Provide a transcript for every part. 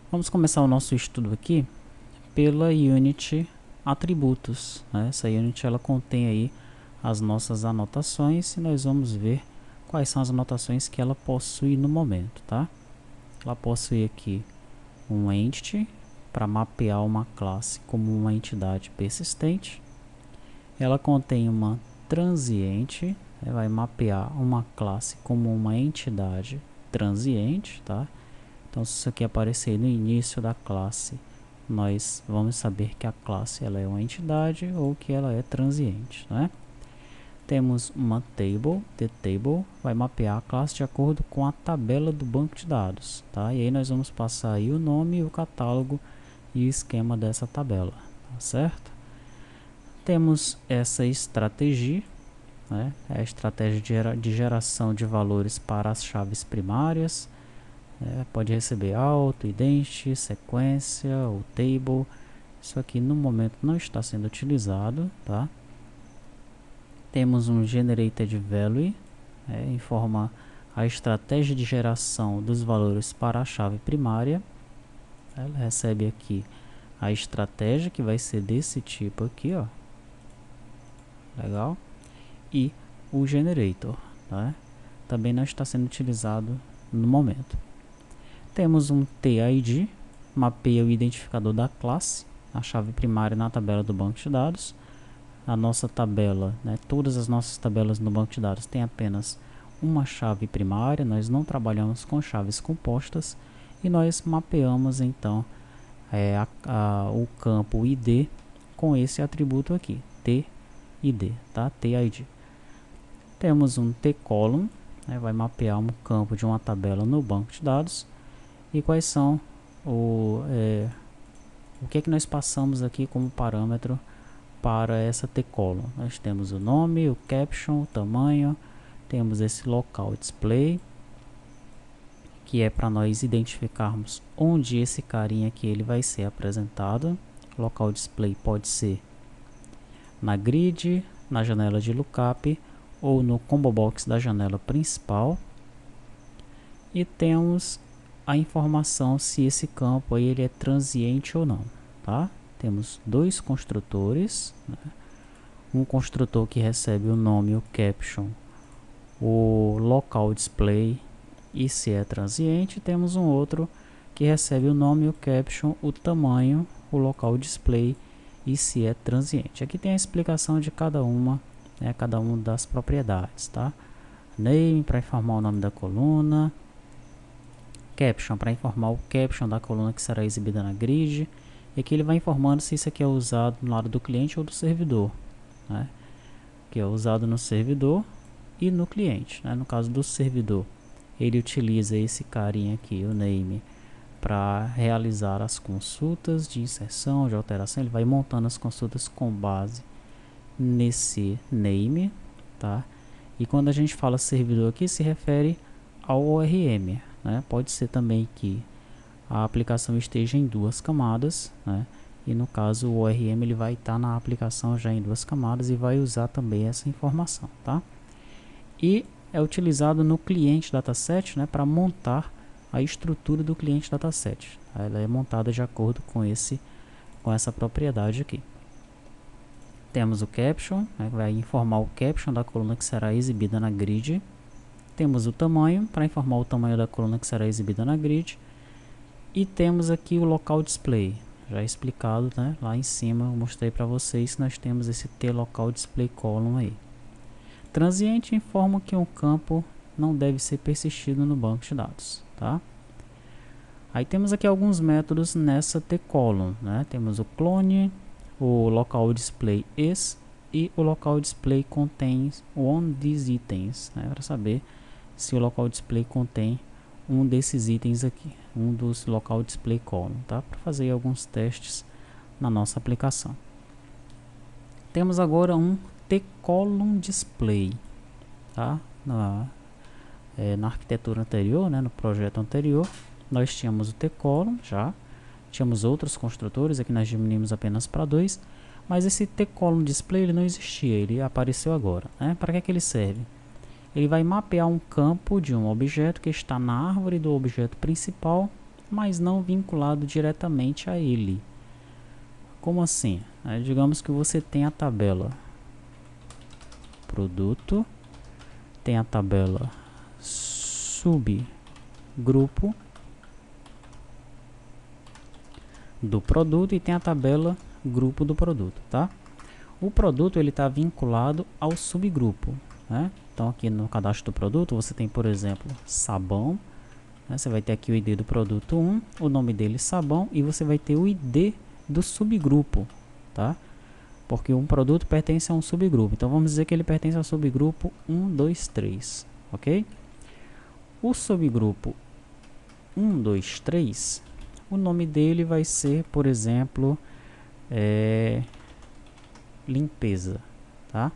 Vamos começar o nosso estudo aqui pela unit atributos, né? Essa unit ela contém aí as nossas anotações e nós vamos ver quais são as anotações que ela possui no momento, tá? Ela possui aqui um entity para mapear uma classe como uma entidade persistente. Ela contém uma transiente, vai mapear uma classe como uma entidade transiente, tá? Então, se isso aqui aparecer no início da classe, nós vamos saber que a classe ela é uma entidade ou que ela é transiente, né? Temos uma table, the table vai mapear a classe de acordo com a tabela do banco de dados, tá? E aí nós vamos passar aí o nome, o catálogo e o esquema dessa tabela, tá certo? Temos essa estratégia, né? É a estratégia de geração de valores para as chaves primárias. Pode receber auto, ident, sequência ou table. Isso aqui no momento não está sendo utilizado, tá? Temos um generated value, informa a estratégia de geração dos valores para a chave primária. Ela recebe aqui a estratégia que vai ser desse tipo aqui, ó. Legal? E o generator, tá? Também não está sendo utilizado no momento. Temos um TID, mapeia o identificador da classe, a chave primária na tabela do banco de dados. A nossa tabela, né, todas as nossas tabelas no banco de dados têm apenas uma chave primária, nós não trabalhamos com chaves compostas e nós mapeamos então o campo ID com esse atributo aqui, TID, tá? TID. Temos um tColumn, vai mapear um campo de uma tabela no banco de dados. E quais são o que é que nós passamos aqui como parâmetro para essa tColumn? Nós temos o nome, o caption, o tamanho, temos esse local display, que é para nós identificarmos onde esse carinha aqui ele vai ser apresentado. Local display pode ser na grid, na janela de lookup ou no combo box da janela principal. E temos a informação se esse campo aí ele é transiente ou não, tá? Temos dois construtores, né? Um construtor que recebe o nome, o caption, o local display e se é transiente. Temos um outro que recebe o nome, o caption, o tamanho, o local display e se é transiente. Aqui tem a explicação de cada uma, né, cada uma das propriedades, tá? Name para informar o nome da coluna, caption para informar o caption da coluna que será exibida na grid. E aqui ele vai informando se isso aqui é usado no lado do cliente ou do servidor, né? Que é usado no servidor e no cliente, né? No caso do servidor, ele utiliza esse carinha aqui, o name, para realizar as consultas de inserção, de alteração. Ele vai montando as consultas com base nesse name, tá? E quando a gente fala servidor aqui, se refere ao ORM, né? Pode ser também que a aplicação esteja em duas camadas, né? E no caso o ORM ele vai estar na aplicação já em duas camadas e vai usar também essa informação, tá? E é utilizado no cliente dataset, né, para montar a estrutura do cliente dataset. Ela é montada de acordo com essa propriedade aqui. Temos o caption, né, vai informar o caption da coluna que será exibida na grid. Temos o tamanho, para informar o tamanho da coluna que será exibida na grid. E temos aqui o local display, já explicado, né, lá em cima. Eu mostrei para vocês que nós temos esse tLocal display column aí. Transiente informa que um campo não deve ser persistido no banco de dados, tá? Aí temos aqui alguns métodos nessa tColumn, né? Temos o clone, o local display is e o local display contains one these itens, né? Para saber se o local display contém um desses itens aqui, um dos local display column, tá? Para fazer alguns testes na nossa aplicação. Temos agora um tColumn display, tá? Na arquitetura anterior, né, no projeto anterior, nós tínhamos o tColumn, já tínhamos outros construtores, aqui nós diminuímos apenas para 2, mas esse tColumn display ele não existia, ele apareceu agora, né? Para que é que ele serve? Ele vai mapear um campo de um objeto que está na árvore do objeto principal mas não vinculado diretamente a ele. Como assim? Digamos que você tem a tabela produto, tem a tabela subgrupo do produto e tem a tabela grupo do produto, tá? O produto ele está vinculado ao subgrupo, né? Então aqui no cadastro do produto você tem, por exemplo, sabão, né? Você vai ter aqui o ID do produto 1, o nome dele sabão, e você vai ter o ID do subgrupo, tá? Porque um produto pertence a um subgrupo, então vamos dizer que ele pertence ao subgrupo 1, 2, 3, ok? O subgrupo 1, 2, 3, o nome dele vai ser, por exemplo, limpeza, tá?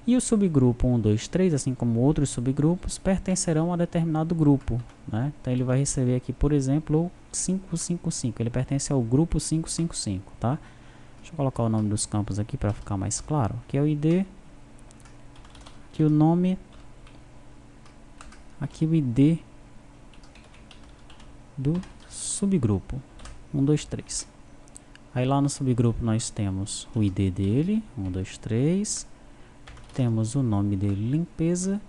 E o subgrupo 1, 2, 3, assim como outros subgrupos, pertencerão a determinado grupo, né? Então ele vai receber aqui, por exemplo, o 555, ele pertence ao grupo 555, tá? Deixa eu colocar o nome dos campos aqui para ficar mais claro. Aqui é o ID, aqui o nome, aqui o ID do subgrupo 1, 2, 3. Aí lá no subgrupo nós temos o ID dele, 1, 2, 3, temos o nome dele, limpeza,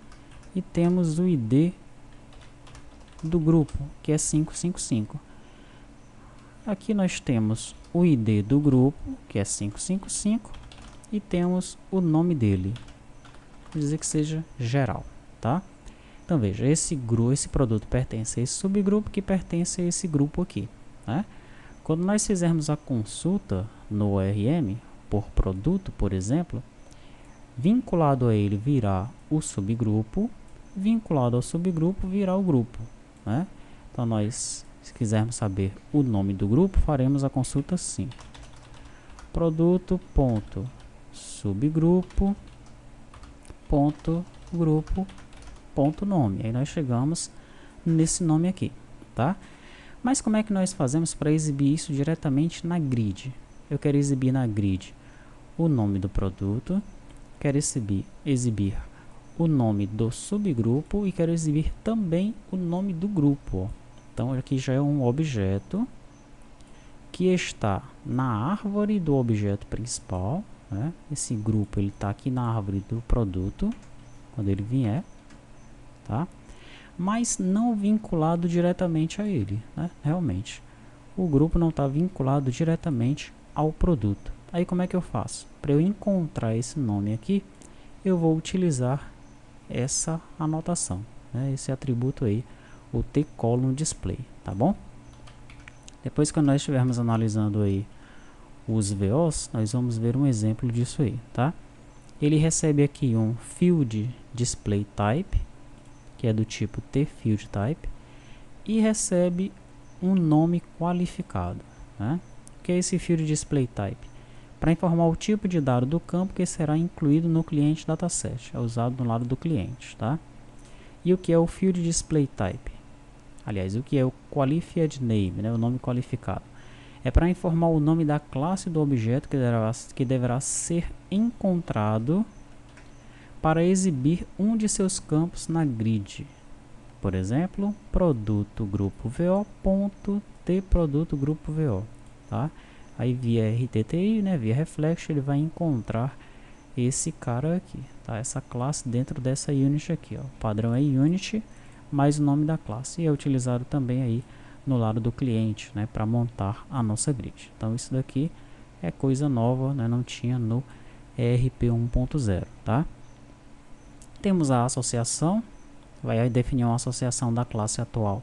e temos o ID do grupo, que é 555. Aqui nós temos o ID do grupo, que é 555, e temos o nome dele. Vou dizer que seja geral, tá? Então veja, esse produto pertence a esse subgrupo que pertence a esse grupo aqui, né? Quando nós fizermos a consulta no ORM por produto, por exemplo, vinculado a ele virá o subgrupo, vinculado ao subgrupo virá o grupo, né? Então nós, se quisermos saber o nome do grupo, faremos a consulta assim: produto.subgrupo.grupo.nome. Aí nós chegamos nesse nome aqui, tá? Mas como é que nós fazemos para exibir isso diretamente na grid? Eu quero exibir na grid o nome do produto, quero exibir o nome do subgrupo e quero exibir também o nome do grupo. Então aqui já é um objeto que está na árvore do objeto principal, né? Esse grupo ele está aqui na árvore do produto quando ele vier, tá? Mas não vinculado diretamente a ele, né? Realmente o grupo não está vinculado diretamente ao produto. Aí como é que eu faço? Para eu encontrar esse nome aqui, eu vou utilizar essa anotação, né? Esse atributo aí, o tColumnDisplay, tá bom? Depois que nós estivermos analisando aí os VOs, nós vamos ver um exemplo disso aí, tá? Ele recebe aqui um Field Display Type, que é do tipo tFieldType, e recebe um nome qualificado, né? O que é esse Field Display Type? Para informar o tipo de dado do campo que será incluído no cliente dataset, é usado no lado do cliente, tá? E o que é o Field Display Type? Aliás, o que é o Qualified Name, né? O nome qualificado? É para informar o nome da classe do objeto que deverá ser encontrado para exibir um de seus campos na grid. Por exemplo, produto grupo VO.tProduto grupo VO, tá? Aí via RTTI, né, via Reflection, ele vai encontrar esse cara aqui, tá? Essa classe dentro dessa unit aqui, ó. O padrão é unit mais o nome da classe, e é utilizado também aí no lado do cliente, né, para montar a nossa grid. Então isso daqui é coisa nova, né, não tinha no ERP 1.0, tá? Temos a associação, vai definir uma associação da classe atual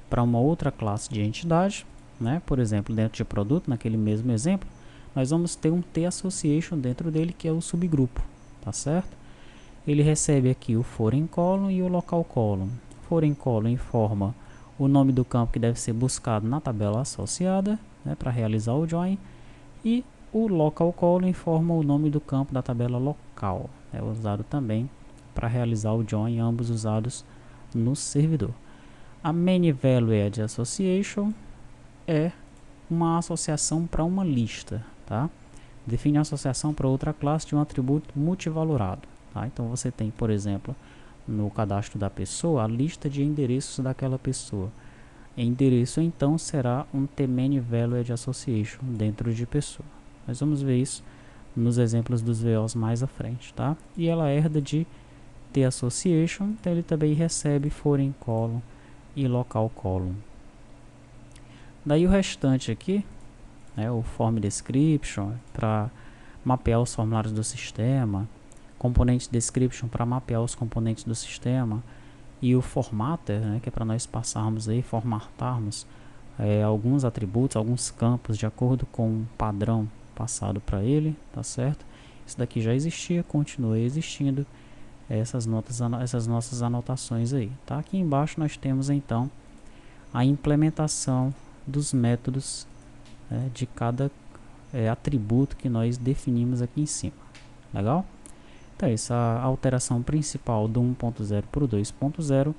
para uma outra classe de entidade, né? Por exemplo, dentro de produto, naquele mesmo exemplo, nós vamos ter um tAssociation dentro dele, que é o subgrupo, tá certo? Ele recebe aqui o foreign column e o local column. Foreign column informa o nome do campo que deve ser buscado na tabela associada, né, para realizar o join, e o local column informa o nome do campo da tabela local, é usado também para realizar o join, ambos usados no servidor. A main value add association é uma associação para uma lista, tá? Define a associação para outra classe de um atributo multivalorado, tá? Então você tem, por exemplo, no cadastro da pessoa, a lista de endereços daquela pessoa. endereço então será um tManyValued Association dentro de pessoa. Nós vamos ver isso nos exemplos dos VOs mais à frente, tá? E ela herda de tAssociation, então ele também recebe foreign column e local column. Daí o restante aqui, né, o form description para mapear os formulários do sistema, componente description para mapear os componentes do sistema, e o formatter, né, que é para nós passarmos aí, formatarmos alguns atributos, alguns campos de acordo com um padrão passado para ele, tá certo? Isso daqui já existia, continua existindo, essas nossas anotações aí, tá? Aqui embaixo nós temos então a implementação dos métodos de cada atributo que nós definimos aqui em cima. Legal? Então essa alteração principal do 1.0 para o 2.0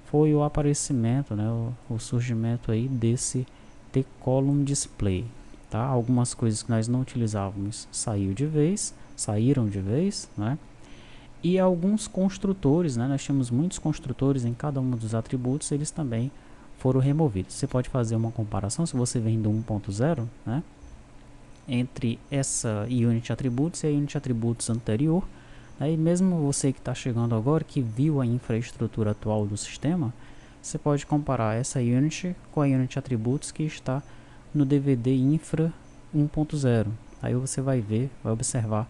foi o aparecimento, né, o surgimento aí desse tColumn display, tá? Algumas coisas que nós não utilizávamos saíram de vez, né? E alguns construtores, né, nós tínhamos muitos construtores em cada um dos atributos, eles também foram removidos. Você pode fazer uma comparação, se você vem do 1.0, né, entre essa Unity Attributes e a Unity Attributes anterior. Aí mesmo você que está chegando agora, que viu a infraestrutura atual do sistema, você pode comparar essa Unity com a Unity Attributes que está no DVD Infra 1.0. Aí você vai ver, vai observar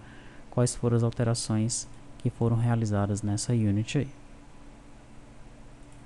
quais foram as alterações que foram realizadas nessa Unity aí.